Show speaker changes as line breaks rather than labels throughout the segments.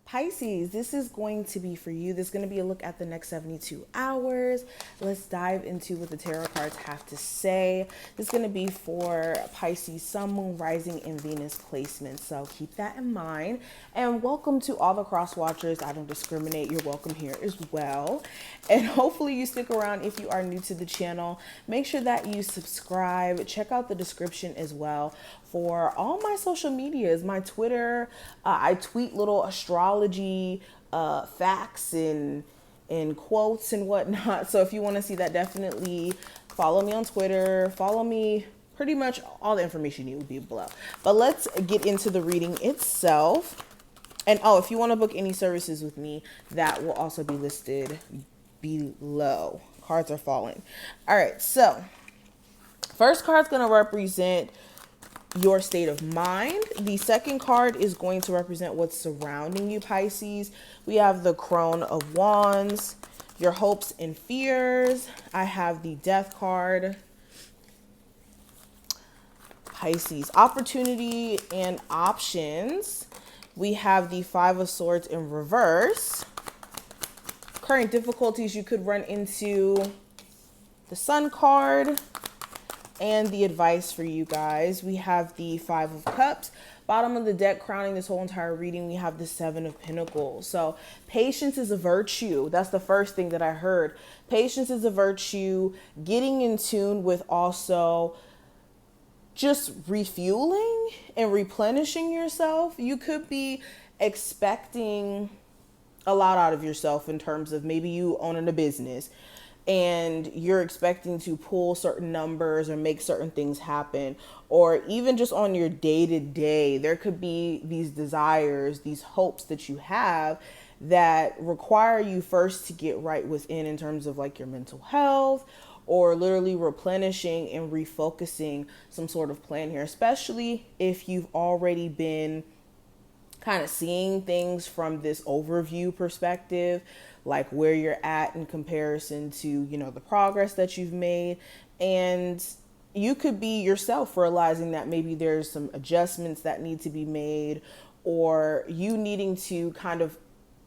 Pisces, this is going to be for you. This is going to be a look at the next 72 hours. Let's dive into what the tarot cards have to say. This is going to be for Pisces, Sun, Moon, Rising, and Venus placements. So keep that in mind. And welcome to all the cross watchers. I don't discriminate. You're welcome here as well. And hopefully you stick around if you are new to the channel. Make sure that you subscribe. Check out the description as well for all my social medias, my Twitter. I tweet little astrology facts and quotes and whatnot. So if you want to see that, definitely follow me on Twitter. Follow me. Pretty much all the information you need will be below. But let's get into the reading itself. And oh, if you want to book any services with me, that will also be listed below. Cards are falling. All right, so first card's going to represent your state of mind. The second card is going to represent what's surrounding you, Pisces. We have the Crone of Wands, your hopes and fears. I have the Death card. Pisces, opportunity and options. We have the Five of Swords in reverse. Current difficulties you could run into. The Sun card. And the advice for you guys. We have the Five of Cups. Bottom of the deck, crowning this whole entire reading, we have the Seven of Pentacles. So patience is a virtue. That's the first thing that I heard. Patience is a virtue. Getting in tune with also just refueling and replenishing yourself. You could be expecting a lot out of yourself in terms of maybe you owning a business and you're expecting to pull certain numbers or make certain things happen, or even just on your day-to-day, there could be these desires, these hopes that you have that require you first to get right within in terms of like your mental health, or literally replenishing and refocusing some sort of plan here, especially if you've already been kind of seeing things from this overview perspective, like where you're at in comparison to, you know, the progress that you've made. And you could be yourself realizing that maybe there's some adjustments that need to be made, or you needing to kind of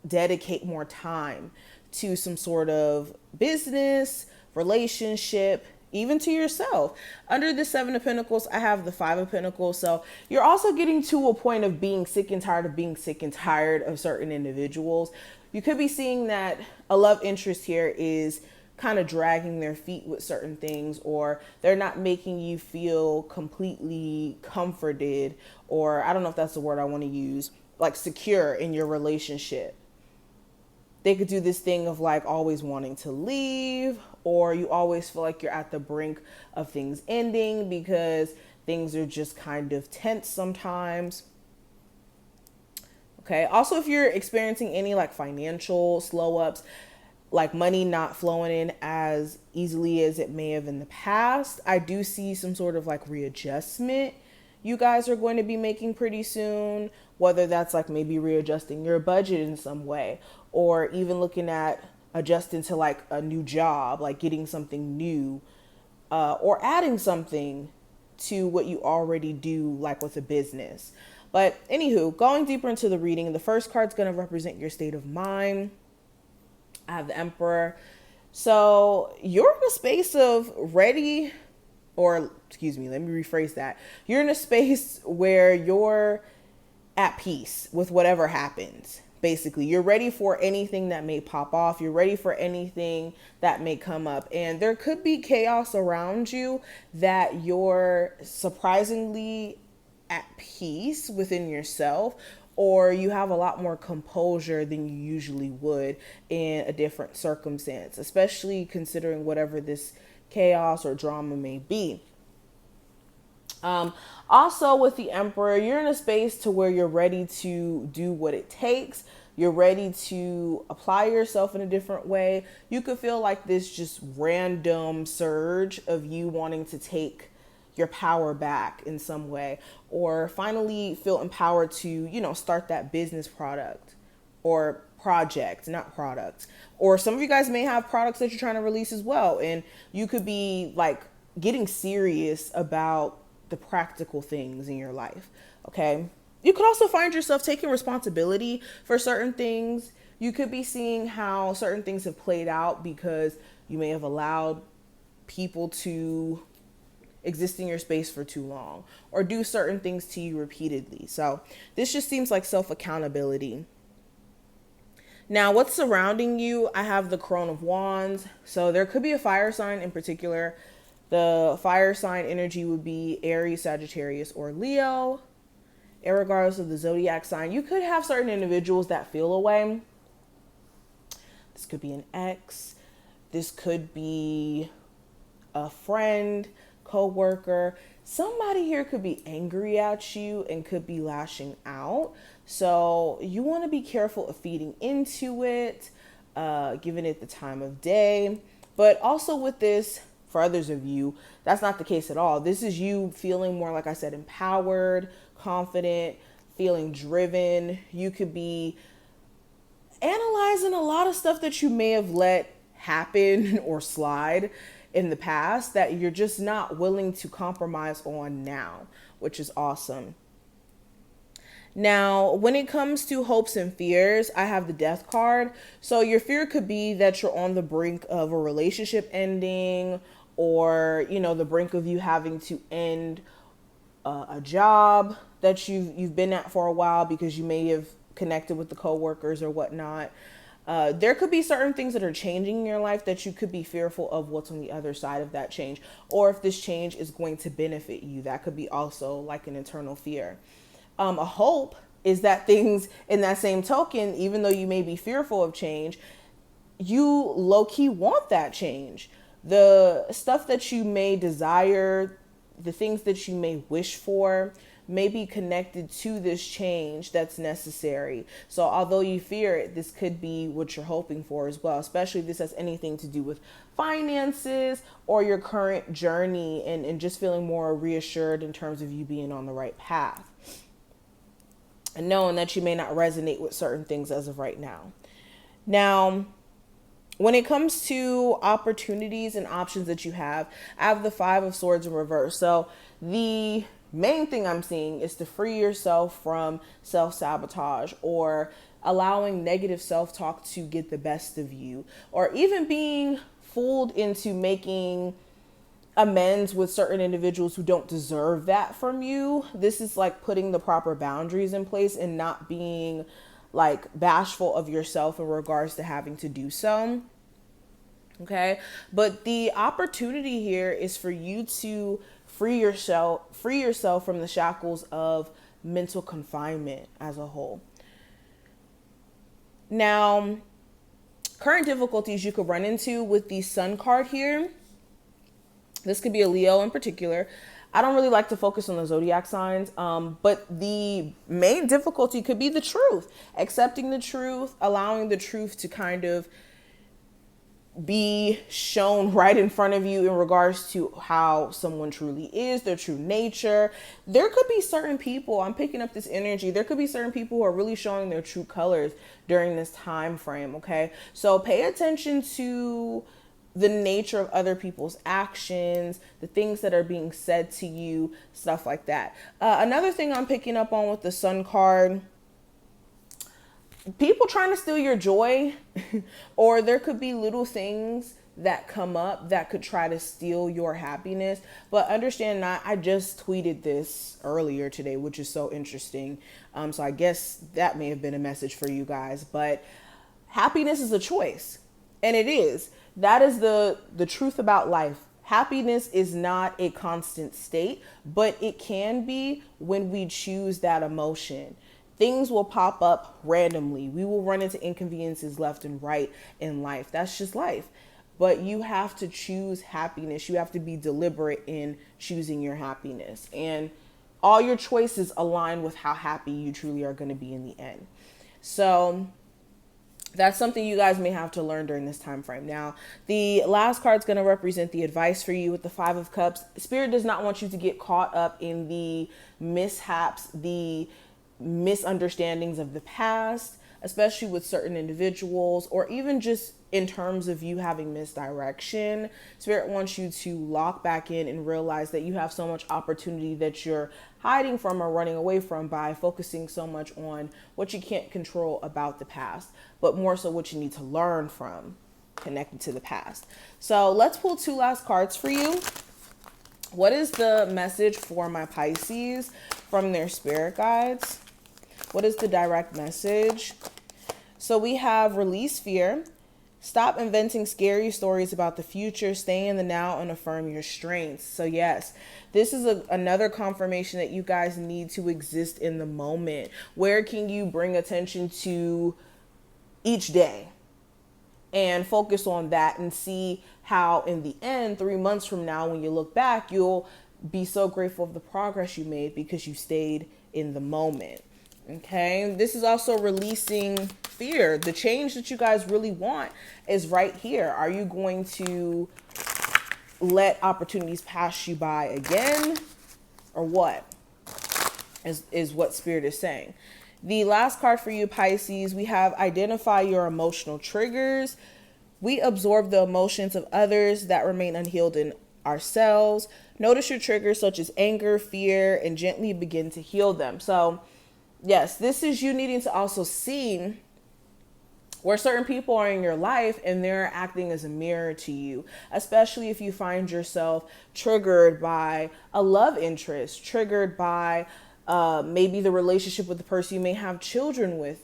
dedicate more time to some sort of business, relationship, even to yourself. Under the Seven of Pentacles, I have the Five of Pentacles. So you're also getting to a point of being sick and tired of being sick and tired of certain individuals. You could be seeing that a love interest here is kind of dragging their feet with certain things, or they're not making you feel completely comforted, or I don't know if that's the word I want to use, like secure in your relationship. They could do this thing of like always wanting to leave, or you always feel like you're at the brink of things ending because things are just kind of tense sometimes. Okay. Also, if you're experiencing any like financial slow ups, like money not flowing in as easily as it may have in the past, I do see some sort of like readjustment you guys are going to be making pretty soon, whether that's like maybe readjusting your budget in some way, or even looking at adjusting to like a new job, like getting something new, or adding something to what you already do, like with a business. But anywho, going deeper into the reading, the first card's going to represent your state of mind. I have the Emperor. So you're in a space of ready, or excuse me, let me rephrase that. You're in a space where you're at peace with whatever happens. Basically, you're ready for anything that may pop off. You're ready for anything that may come up. And there could be chaos around you that you're surprisingly at peace within yourself, or you have a lot more composure than you usually would in a different circumstance, especially considering whatever this chaos or drama may be. Also with the Emperor, you're in a space to where you're ready to do what it takes. You're ready to apply yourself in a different way. You could feel like this just random surge of you wanting to take your power back in some way, or finally feel empowered to, you know, start that business product or project, not product. Or some of you guys may have products that you're trying to release as well. And you could be like getting serious about the practical things in your life. Okay. You could also find yourself taking responsibility for certain things. You could be seeing how certain things have played out because you may have allowed people to exist in your space for too long or do certain things to you repeatedly. So this just seems like self-accountability. Now, what's surrounding you? I have the Crone of Wands. So there could be a fire sign in particular. The fire sign energy would be Aries, Sagittarius, or Leo. Regardless of the zodiac sign, you could have certain individuals that feel away. This could be an ex. This could be a friend, co-worker. Somebody here could be angry at you and could be lashing out. So you want to be careful of feeding into it, giving it the time of day. But also with this, for others of you, that's not the case at all. This is you feeling more, like I said, empowered, confident, feeling driven. You could be analyzing a lot of stuff that you may have let happen or slide in the past that you're just not willing to compromise on now, which is awesome. Now, when it comes to hopes and fears, I have the Death card. So your fear could be that you're on the brink of a relationship ending, or, you know, the brink of you having to end a job that you've been at for a while because you may have connected with the coworkers or whatnot. There could be certain things that are changing in your life that you could be fearful of what's on the other side of that change, or if this change is going to benefit you. That could be also like an internal fear. A hope is that things in that same token, even though you may be fearful of change, you low-key want that change. The stuff that you may desire, the things that you may wish for, may be connected to this change that's necessary. So although you fear it, this could be what you're hoping for as well, especially if this has anything to do with finances or your current journey, and just feeling more reassured in terms of you being on the right path. And knowing that you may not resonate with certain things as of right now. Now, when it comes to opportunities and options that you have, I have the Five of Swords in reverse. So the main thing I'm seeing is to free yourself from self-sabotage or allowing negative self-talk to get the best of you, or even being fooled into making amends with certain individuals who don't deserve that from you. This is like putting the proper boundaries in place and not being like bashful of yourself in regards to having to do so. Okay. But the opportunity here is for you to free yourself from the shackles of mental confinement as a whole. Now, current difficulties you could run into with the Sun card here. This could be a Leo in particular. I don't really like to focus on the zodiac signs, but the main difficulty could be the truth. Accepting the truth, allowing the truth to kind of be shown right in front of you in regards to how someone truly is, their true nature. There could be certain people, I'm picking up this energy, there could be certain people who are really showing their true colors during this time frame, okay? So pay attention to the nature of other people's actions, the things that are being said to you, stuff like that. Another thing I'm picking up on with the Sun card, people trying to steal your joy, or there could be little things that come up that could try to steal your happiness. But understand that I just tweeted this earlier today, which is so interesting. So I guess that may have been a message for you guys, but happiness is a choice, and it is. That is the truth about life. Happiness is not a constant state, but it can be when we choose that emotion. Things will pop up randomly. We will run into inconveniences left and right in life. That's just life. But you have to choose happiness. You have to be deliberate in choosing your happiness. And all your choices align with how happy you truly are going to be in the end. So that's something you guys may have to learn during this time frame. Now, the last card is going to represent the advice for you with the Five of Cups. Spirit does not want you to get caught up in the mishaps, the misunderstandings of the past. especially with certain individuals, or even just in terms of you having misdirection. Spirit wants you to lock back in and realize that you have so much opportunity that you're hiding from or running away from by focusing so much on what you can't control about the past, but more so what you need to learn from connected to the past. So let's pull 2 last cards for you. What is the message for my Pisces from their spirit guides? What is the direct message? So we have release fear. Stop inventing scary stories about the future. Stay in the now and affirm your strengths. So yes, this is another confirmation that you guys need to exist in the moment. Where can you bring attention to each day and focus on that and see how in the end, 3 months from now, when you look back, you'll be so grateful of the progress you made because you stayed in the moment. Okay, this is also releasing fear. The change that you guys really want is right here. Are you going to let opportunities pass you by again, or what is what Spirit is saying? The last card for you, Pisces, we have identify your emotional triggers. We absorb the emotions of others that remain unhealed in ourselves. Notice your triggers such as anger, fear, and gently begin to heal them. So yes, this is you needing to also see where certain people are in your life and they're acting as a mirror to you, especially if you find yourself triggered by a love interest, triggered by maybe the relationship with the person you may have children with.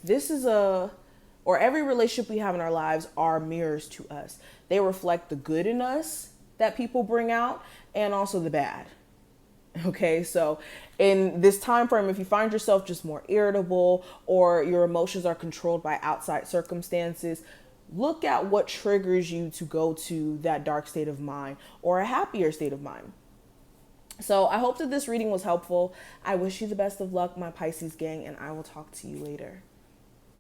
Or every relationship we have in our lives are mirrors to us. They reflect the good in us that people bring out and also the bad. Okay, so in this time frame, if you find yourself just more irritable or your emotions are controlled by outside circumstances, look at what triggers you to go to that dark state of mind or a happier state of mind. So I hope that this reading was helpful. I wish you the best of luck, my Pisces gang, and I will talk to you later.